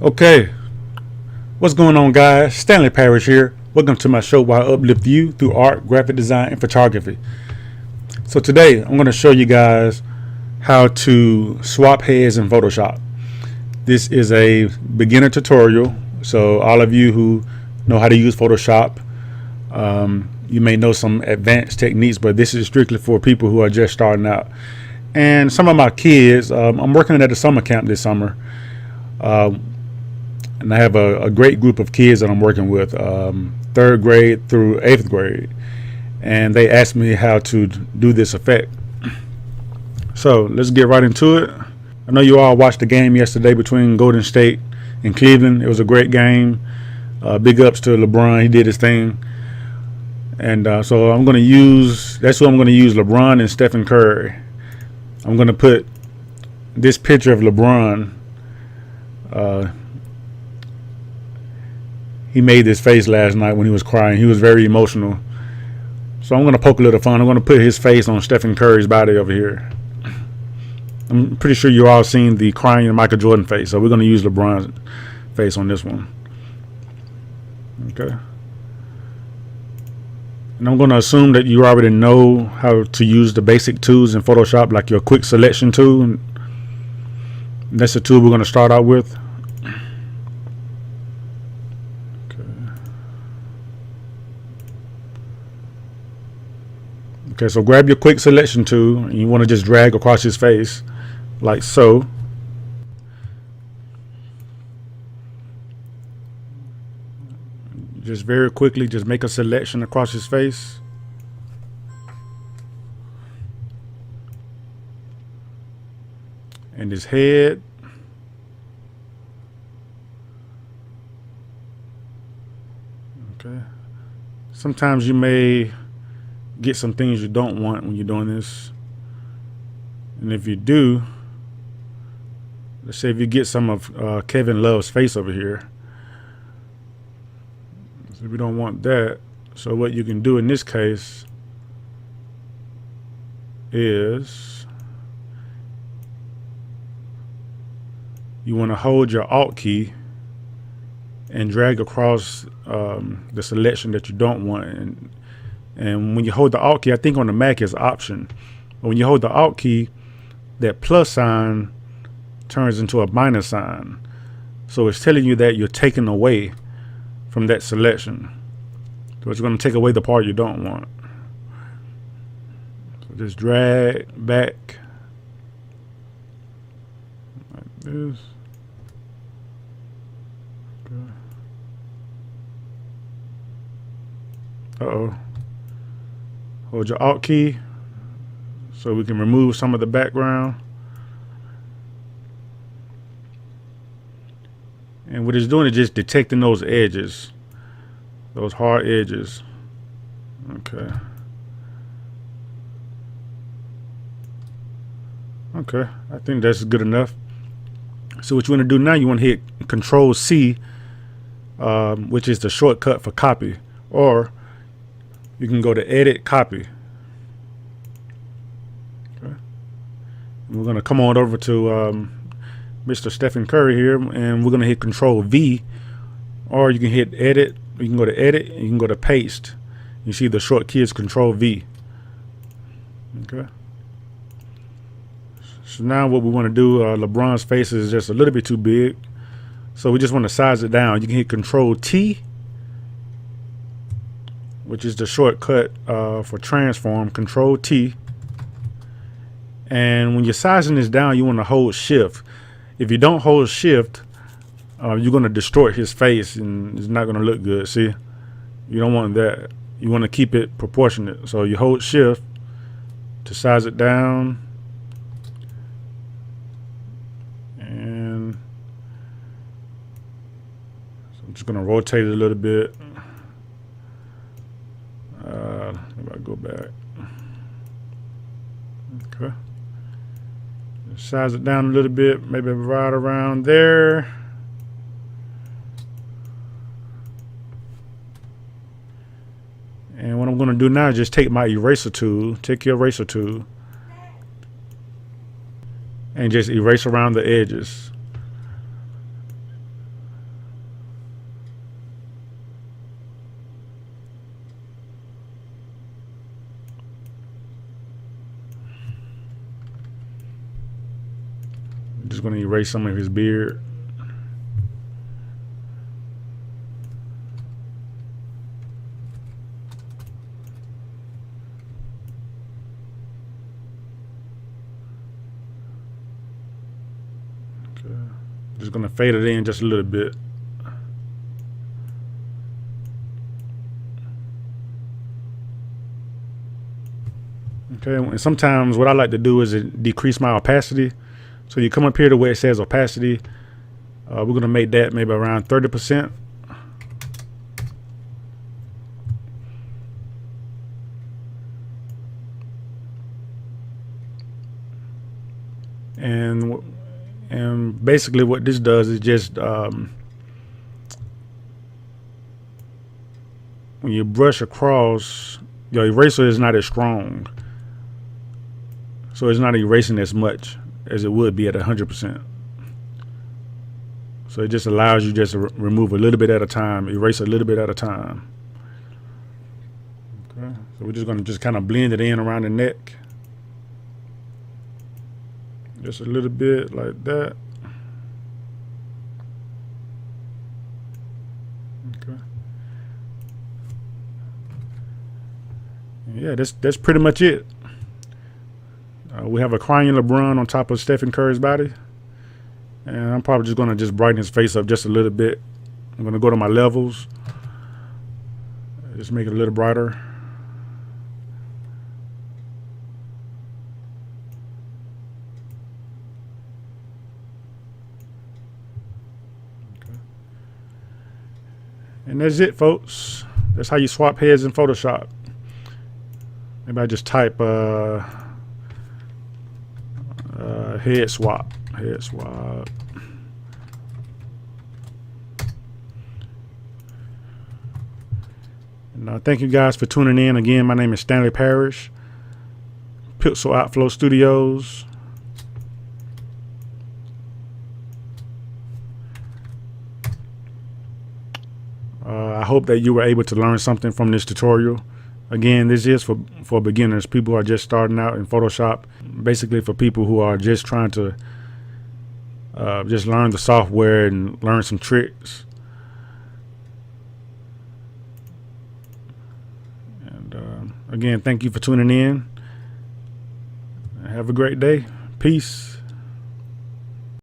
Okay, what's going on, guys? Stanley Parrish here. Welcome to my show where I uplift you through art, graphic design, and photography. So today, I'm going to show you guys how to swap heads in Photoshop. This is a beginner tutorial, so all of you who know how to use Photoshop, you may know some advanced techniques, but this is strictly for people who are just starting out. And some of my kids, I'm working at a summer camp this summer. And I have a great group of kids that I'm working with, 3rd grade through 8th grade. And they asked me how to do this effect. So let's get right into it. I know you all watched the game yesterday between Golden State and Cleveland. It was a great game. Big ups to LeBron. He did his thing. And so that's who I'm going to use, LeBron and Stephen Curry. I'm going to put this picture of LeBron. He made this face last night when he was crying. He was very emotional. So I'm going to poke a little fun. I'm going to put his face on Stephen Curry's body over here. I'm pretty sure you all seen the crying Michael Jordan face. So we're going to use LeBron's face on this one. Okay. And I'm going to assume that you already know how to use the basic tools in Photoshop, like your quick selection tool. And that's the tool we're going to start out with. Okay, so grab your quick selection tool and you want to just drag across his face like so. Just very quickly, just make a selection across his face. And his head. Okay. Sometimes you may get some things you don't want when you're doing this. And if you do, let's say if you get some of Kevin Love's face over here, so we don't want that. So what you can do in this case is you want to hold your Alt key and drag across the selection that you don't want. And when you hold the Alt key, I think on the Mac is Option. But when you hold the Alt key, that plus sign turns into a minus sign. So it's telling you that you're taking away from that selection. So it's going to take away the part you don't want. So just drag back like this. Okay. Uh-oh. Hold your Alt key so we can remove some of the background. And what it's doing is just detecting those edges, those hard edges. Okay. Okay, I think that's good enough. So what you want to do now, you want to hit Control C, which is the shortcut for copy, or you can go to Edit, Copy. Okay. We're going to come on over to Mr. Stephen Curry here, and we're going to hit Control V, or you can hit Edit. You can go to Edit, and you can go to Paste. You see the short key is Control V. Okay. So now what we want to do, LeBron's face is just a little bit too big, so we just want to size it down. You can hit Control T, which is the shortcut for transform, Control T. And when you're sizing this down, you want to hold Shift. If you don't hold Shift, you're going to distort his face and it's not going to look good. See, you don't want that. You want to keep it proportionate. So you hold Shift to size it down. And so I'm just going to rotate it a little bit. If I go back, okay, size it down a little bit, maybe right around there. And what I'm going to do now is just take my eraser tool, take your eraser tool, and just erase around the edges. just going to erase some of his beard. Okay. Just going to fade it in just a little bit. Okay, and sometimes what I like to do is decrease my opacity. So you come up here to where it says opacity. We're going to make that maybe around 30%. And basically what this does is just when you brush across, your eraser is not as strong. So it's not erasing as much as it would be at 100%. So it just allows you just to remove a little bit at a time, erase a little bit at a time. Okay. So we're just going to just kind of blend it in around the neck. Just a little bit like that. Okay. Yeah, that's pretty much it. We have a crying LeBron on top of Stephen Curry's body. And I'm probably just going to brighten his face up just a little bit. I'm going to go to my levels. Just make it a little brighter. Okay. And that's it, folks. That's how you swap heads in Photoshop. Maybe I just type head swap. And thank you guys for tuning in. Again, my name is Stanley Parrish, Pixel Outflow Studios. I hope that you were able to learn something from this tutorial. Again, this is for beginners, people who are just starting out in Photoshop. Basically for people who are just trying to just learn the software and learn some tricks. And again, thank you for tuning in. Have a great day. Peace.